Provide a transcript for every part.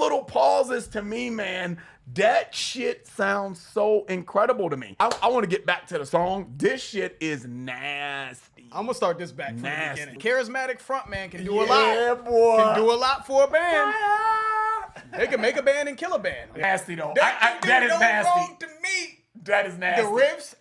little pauses to me, man, that shit sounds so incredible to me. I want to get back to the song. This shit is nasty. I'm gonna start this back from Nasty. the beginning. Charismatic frontman can do a lot. Yeah, boy. Can do a lot for a band. They can make a band and kill a band. Nasty though. That is no nasty. wrong to me. That is nasty. The riffs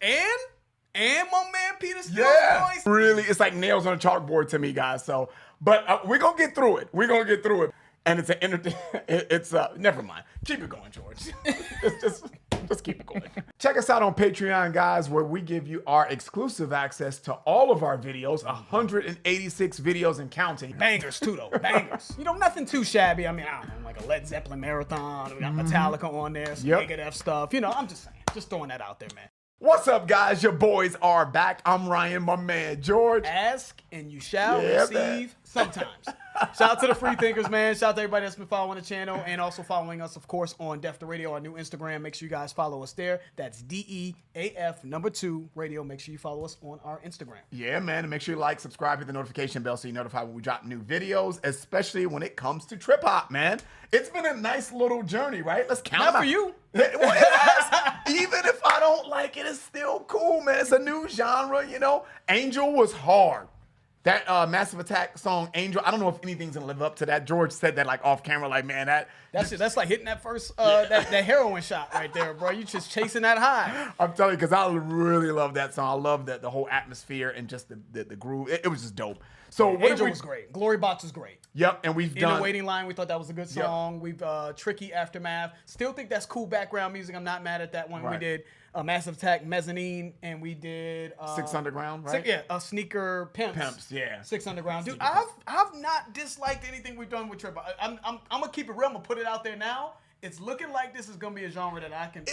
and my man Peter Steele's voice. Really, it's like nails on a chalkboard to me, guys. So, but we're gonna get through it. We're gonna get through it. And it's never mind. Keep it going, George. just keep it going. Check us out on Patreon, guys, where we give you our exclusive access to all of our videos, 186 videos and counting. Bangers too, though. Bangers. You know, nothing too shabby. I mean, I don't know, like a Led Zeppelin marathon. We got Metallica on there, some Megadeth stuff. You know, I'm just saying. Just throwing that out there, man. What's up, guys? Your boys are back. I'm Ryan, my man, George. Ask and you shall receive sometimes. Shout out to the free thinkers, man. Shout out to everybody that's been following the channel and also following us, of course, on Def the Radio, our new Instagram. Make sure you guys follow us there. That's DEAF2 Radio. Make sure you follow us on our Instagram. Yeah, man. And make sure you like, subscribe, hit the notification bell so you're notified when we drop new videos, especially when it comes to trip hop, man. It's been a nice little journey, right? Let's count Not for you. Well, it has. Even if I don't like it, it's still cool, man. It's a new genre, you know. Angel was hard. That Massive Attack song, Angel, I don't know if anything's gonna live up to that. George said that like off camera, like, man, that's like hitting that first that heroin shot right there, bro. You just chasing that high. I'm telling you, because I really love that song. I love the whole atmosphere and just the groove. It was just dope. So Angel was great. Glory Box was great. Yep, and we've done In the Waiting Line. We thought that was a good song. We've Tricky Aftermath. Still think that's cool background music. I'm not mad at that one. Right. We did Massive Attack Mezzanine, and we did Six Underground, right? Sneaker Pimps. Yeah. Six Underground. Dude, I've not disliked anything we've done with Trip. I'm gonna keep it real. I'm gonna put it out there now. It's looking like this is gonna be a genre that I can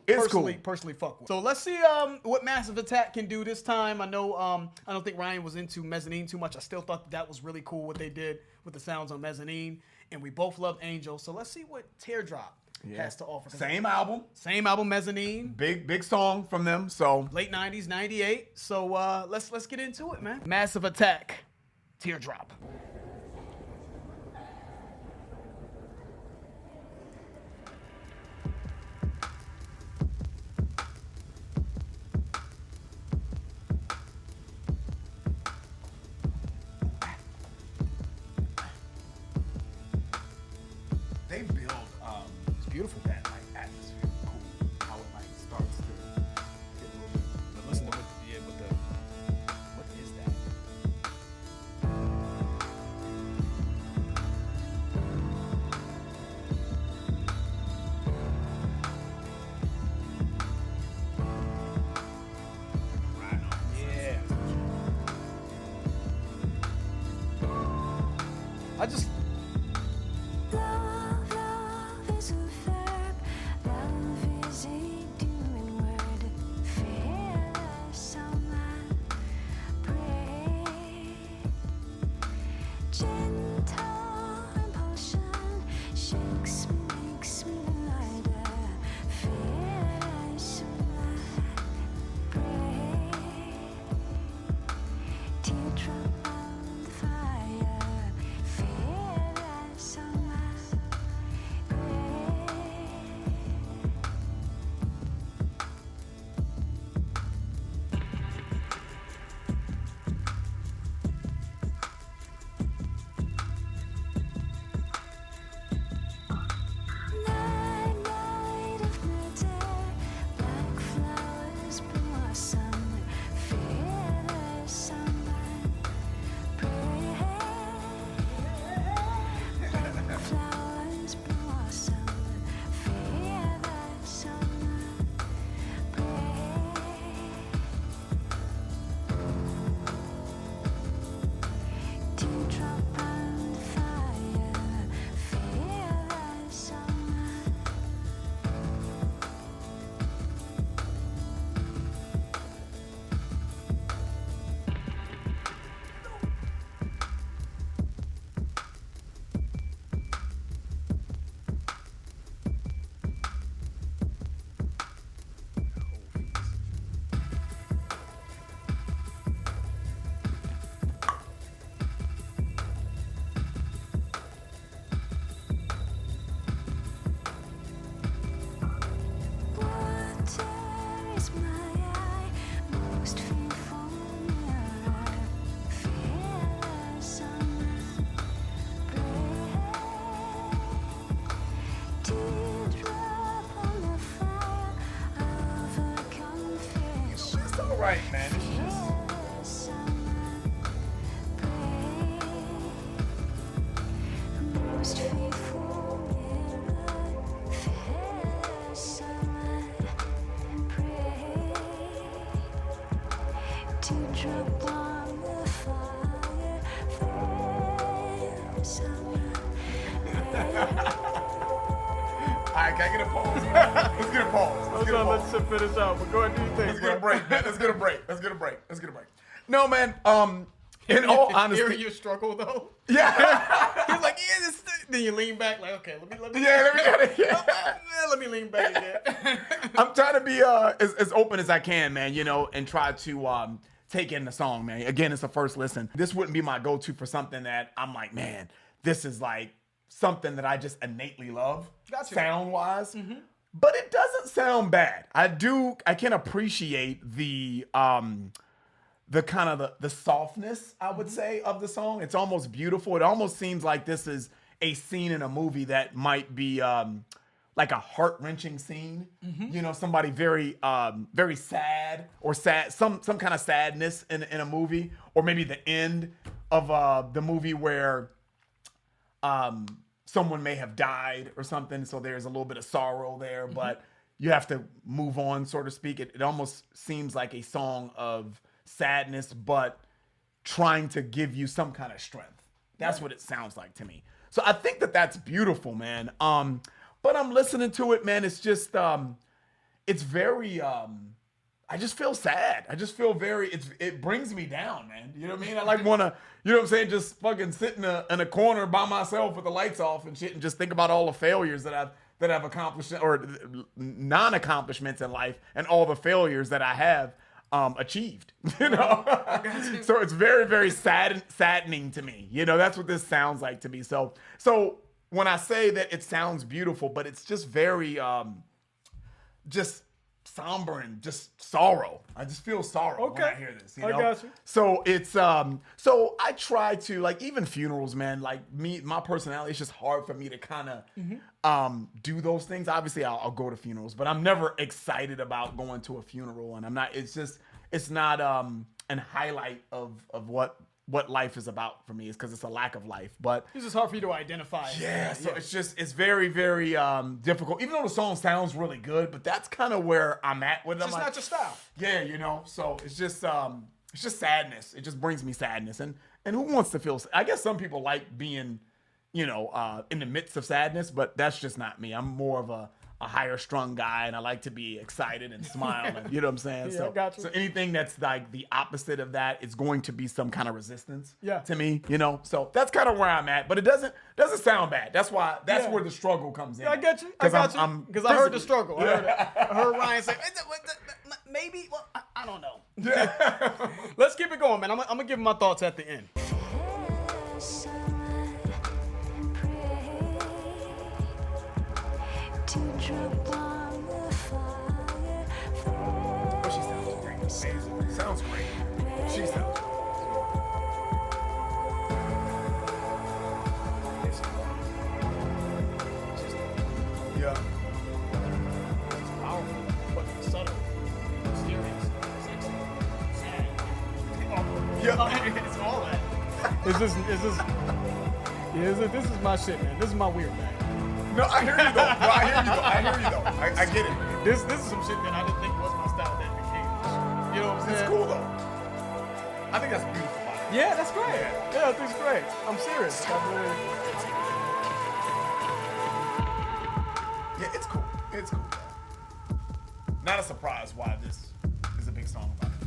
personally fuck with. So let's see what Massive Attack can do this time. I know I don't think Ryan was into Mezzanine too much. I still thought that was really cool what they did with the sounds on Mezzanine, and we both loved Angel. So let's see what Teardrop has to offer. Same album, Mezzanine. big song from them. So Late 90s, 98. So let's get into it, man. Massive Attack, Teardrop. they build It's beautiful. that like atmosphere, cool. How it like starts to get a little bit. But listen to what is that? Yeah. I just Love is unfair, right, man. It's just. Alright, can I get a pause? Let's get a pause. Let's finish out. But go ahead and do your thing. Let's get a break, man. Let's get a break. No, man. In all honesty, hearing your struggle though. Yeah. He's like, yeah, this. Then you lean back, like, okay, let me lean back again. I'm trying to be as open as I can, man. You know, and try to take in the song, man. Again, it's the first listen. This wouldn't be my go-to for something that I'm like, man, this is like something that I just innately love, sound-wise. Mm-hmm. But it doesn't sound bad. I can appreciate the kind of the softness, I would say, of the song. It's almost beautiful. It almost seems like this is a scene in a movie that might be like a heart-wrenching scene. Mm-hmm. You know, somebody very very sad, or some kind of sadness in a movie, or maybe the end of the movie where someone may have died or something, so there's a little bit of sorrow there, but you have to move on, so to speak. It almost seems like a song of sadness, but trying to give you some kind of strength. That's what it sounds like to me. So I think that's beautiful, man. But I'm listening to it, man. It's just, it's very, I just feel sad. I just feel it brings me down, man. You know what I mean? I like want to, you know what I'm saying? Just fucking sit in a corner by myself with the lights off and shit and just think about all the failures that I've accomplished, or non-accomplishments in life, and all the failures that I have achieved, you know? So it's very, very saddening to me. You know, that's what this sounds like to me. So when I say that it sounds beautiful, but it's just very, just somber and just sorrow. I just feel sorrow when I hear this, you know? I got you. So it's, so I try to, like, even funerals, man, like my personality, it's just hard for me to kind of do those things. Obviously I'll go to funerals, but I'm never excited about going to a funeral, and it's not an highlight of what life is about for me. Is because it's a lack of life. But it's just hard for you to identify. Yeah, so it's very, very difficult. Even though the song sounds really good, but that's kind of where I'm at with it. It's not your style. Yeah, you know. So it's just sadness. It just brings me sadness. And who wants to feel? I guess some people like being, you know, in the midst of sadness, but that's just not me. I'm more of a higher strung guy, and I like to be excited and smile, and you know what I'm saying? Yeah, got you. So anything that's like the opposite of that is going to be some kind of resistance to me, you know? So that's kind of where I'm at, but it doesn't sound bad. That's why, where the struggle comes in. Yeah, I get you. Because I heard the struggle. I heard Ryan say, maybe, well, I don't know. Yeah. Let's keep it going, man. I'm going to give my thoughts at the end. Oh, she sounds great. Amazing. Sounds great. She sounds great. Yeah. It's powerful, but subtle, mysterious, sexy, sad. Yeah. It's all that. This is my shit, man. This is my weird bag. No, I hear you though. I get it. This is some shit that I didn't think was my style that became. You know what I'm saying? It's cool though. I think that's beautiful. Yeah, that's great. Yeah, I think it's great. I'm serious. Yeah, it's cool. It's cool. Not a surprise why this is a big song about it.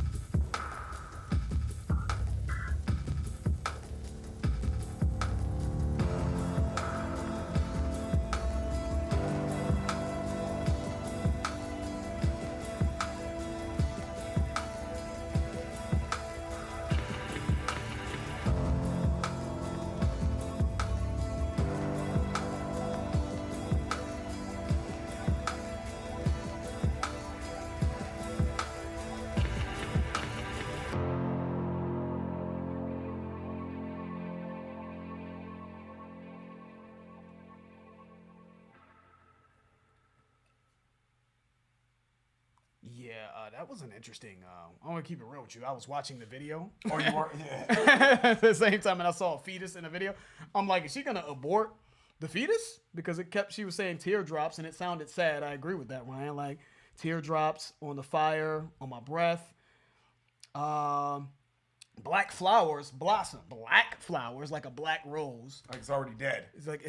that was an interesting. I want to keep it real with you. I was watching the video. Oh, you were? Yeah. At the same time, and I saw a fetus in the video. I'm like, is she gonna abort the fetus? Because she was saying teardrops, and it sounded sad. I agree with that, Ryan. Like teardrops on the fire, on my breath. Black flowers blossom. Black flowers, like a black rose. Like it's already dead. It's like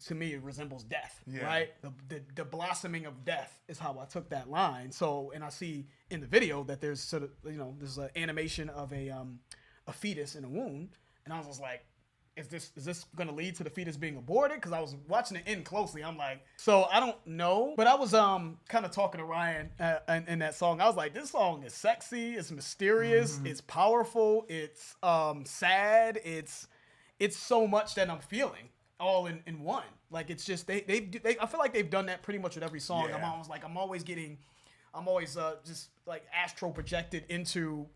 to me it resembles death, yeah. right? The blossoming of death is how I took that line. So, and I see in the video that there's sort of there's an animation of a fetus in a womb, and I was just like, is this going to lead to the fetus being aborted? Because I was watching it in closely. I'm like, so I don't know. But I was kind of talking to Ryan in that song. I was like, this song is sexy. It's mysterious. It's powerful. It's sad. It's so much that I'm feeling all in one. Like it's just they I feel like they've done that pretty much with every song. Yeah. I'm always just like astral projected into,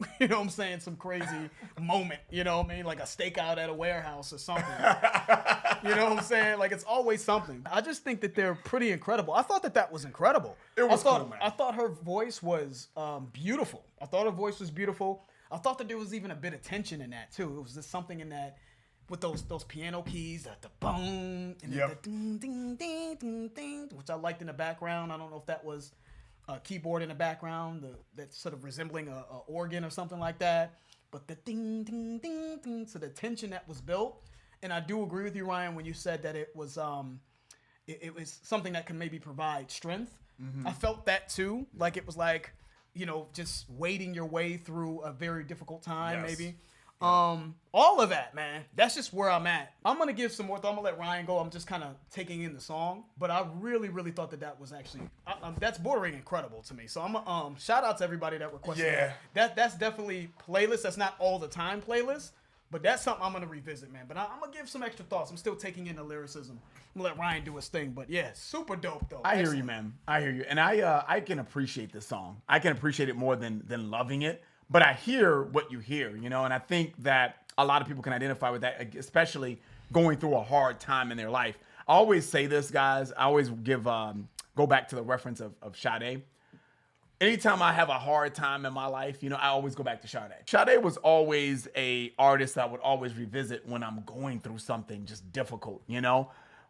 some crazy moment, like a stakeout at a warehouse or something. You know what I'm saying? Like it's always something. I just think that they're pretty incredible. I thought that was incredible. It was cool, man. I thought her voice was beautiful. I thought that there was even a bit of tension in that too. It was just something in that with those piano keys, the boom and the ding, ding, ding, ding, ding, which I liked in the background. I don't know if that was a keyboard in the background, that's sort of resembling a organ or something like that. But the ding, ding, ding, ding, so the tension that was built. And I do agree with you, Ryan, when you said that it was something that can maybe provide strength. I felt that too. Like it was like, just wading your way through a very difficult time, maybe. All of that, man. That's just where I'm at. I'm gonna give some more thought. I'm gonna let Ryan go. I'm just kind of taking in the song, but I really, really thought that was actually that's bordering incredible to me. So I'm shout out to everybody that requested that. That's definitely playlist. That's not all the time playlist, but that's something I'm gonna revisit, man. But I'm gonna give some extra thoughts. I'm still taking in the lyricism. I'm gonna let Ryan do his thing, but yeah, super dope though. I hear you, man. I hear you, and I can appreciate this song. I can appreciate it more than loving it. But I hear what you hear, and I think that a lot of people can identify with that, especially going through a hard time in their life. I always say this, guys. I always go back to the reference of Sade. Anytime I have a hard time in my life, I always go back to Sade. Sade was always a artist that I would always revisit when I'm going through something just difficult,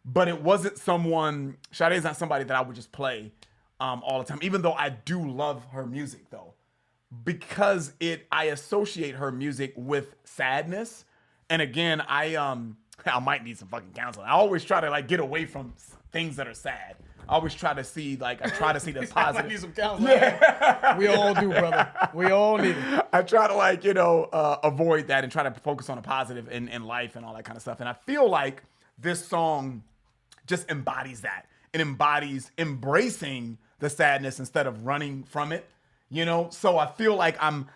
But it wasn't Sade is not somebody that I would just play all the time, even though I do love her music, though. Because I associate her music with sadness, and again, I might need some fucking counseling. I always try to get away from things that are sad. I always try to see the positive. I need some counseling. Yeah. We all do, brother. We all need it. I try to avoid that and try to focus on the positive in life and all that kind of stuff. And I feel like this song just embodies that. It embodies embracing the sadness instead of running from it. So I feel like I'm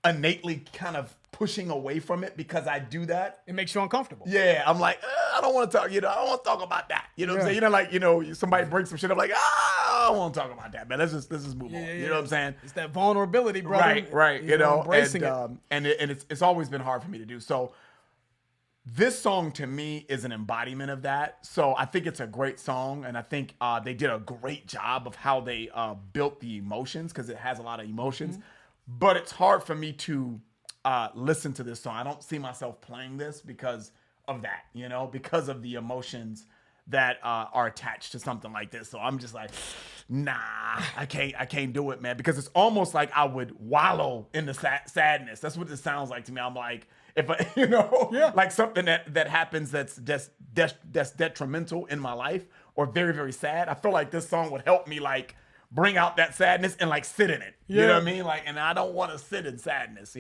innately kind of pushing away from it because I do that. It makes you uncomfortable. Yeah, I'm like, I don't want to talk. I don't want to talk about that. You know what I'm saying? Somebody brings some shit. I'm like, I don't want to talk about that, man. Let's just move on. You know what I'm saying? It's that vulnerability, brother. Right. Embracing and it's always been hard for me to do. So this song to me is an embodiment of that. So I think it's a great song, and I think they did a great job of how they built the emotions because it has a lot of emotions. But it's hard for me to listen to this song. I don't see myself playing this because of that, because of the emotions that are attached to something like this. So I'm just like, nah, I can't do it, man, because it's almost like I would wallow in the sadness. That's what it sounds like to me. I'm like, if I, like something that happens that's detrimental in my life or very, very sad, I feel like this song would help me bring out that sadness and sit in it. You know what I mean? And I don't want to sit in sadness,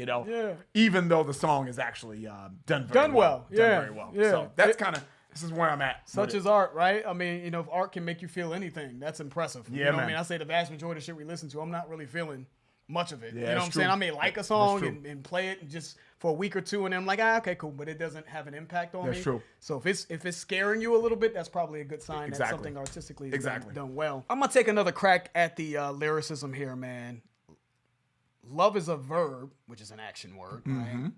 even though the song is actually done very well. Yeah. So that's this is where I'm at. Such as art, right? I mean, if art can make you feel anything, that's impressive. Yeah, you know man. what I mean? I say the vast majority of shit we listen to, I'm not really feeling much of it. Yeah, you know what I'm true. saying? I may like a song and play it just for a week or two, and then I'm like, okay, cool, but it doesn't have an impact on me. That's true. So if it's scaring you a little bit, that's probably a good sign that something artistically is done well. I'm gonna take another crack at the lyricism here, man. Love is a verb, which is an action word, right?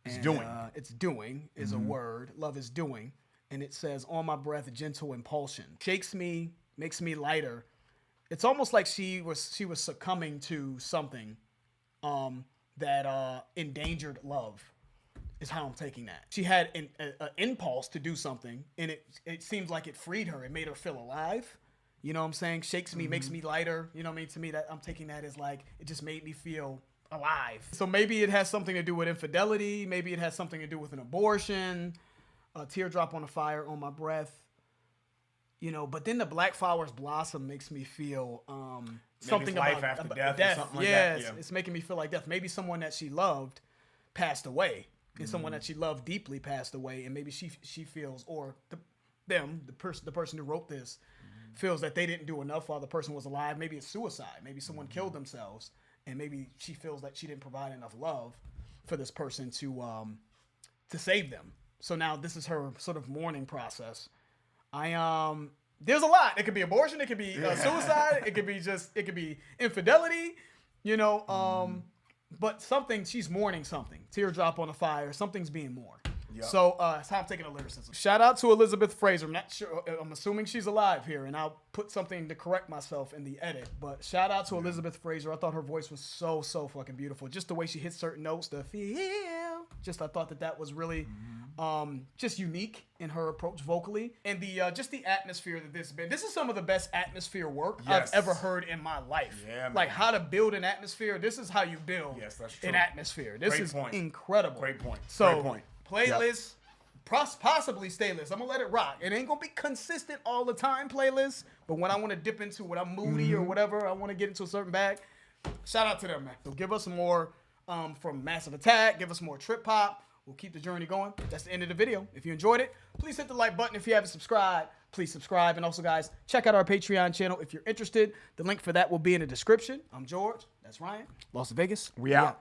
It's doing. It's doing is a word. Love is doing. And it says, on my breath, gentle impulsion. Shakes me, makes me lighter, it's almost like she was succumbing to something that endangered love. Is how I'm taking that. She had an impulse to do something, and it seems like it freed her. It made her feel alive. You know what I'm saying? Shakes me, makes me lighter. You know what I mean? To me, that I'm taking that as like, it just made me feel alive. So maybe it has something to do with infidelity. Maybe it has something to do with an abortion. A teardrop on the fire on my breath. You know, but then the black flowers blossom makes me feel something life about after death. Or something like yeah, that. it's making me feel like death. Maybe someone that she loved passed away. And someone that she loved deeply passed away, and maybe she feels, or the person who wrote this feels that they didn't do enough while the person was alive. Maybe it's suicide. Maybe someone killed themselves, and maybe she feels that she didn't provide enough love for this person to save them. So now this is her sort of mourning process. There's a lot. It could be abortion. It could be suicide. It could be infidelity. You know. But she's mourning something. Teardrop on the fire. Something's being mourned. Yep. So that's how I'm taking a lyricism. Shout out to Elizabeth Fraser. I'm not sure. I'm assuming she's alive here, and I'll put something to correct myself in the edit. But shout out to Elizabeth Fraser. I thought her voice was so fucking beautiful. Just the way she hits certain notes, the feel. I thought that was really just unique in her approach vocally, and just the atmosphere that this been. This is some of the best atmosphere work I've ever heard in my life. Yeah, man. Like how to build an atmosphere. This is how you build an atmosphere. This is incredible. Great point. So Great point. Playlist, possibly stay list. I'm gonna let it rock. It ain't gonna be consistent all the time. Playlist, but when I want to dip into when I'm moody or whatever, I want to get into a certain bag. Shout out to them, man. So give us some more from Massive Attack. Give us more Trip Hop. We'll keep the journey going. That's the end of the video. If you enjoyed it, please hit the like button. If you haven't subscribed, please subscribe. And also, guys, check out our Patreon channel if you're interested. The link for that will be in the description. I'm George. That's Ryan. Las Vegas. We out.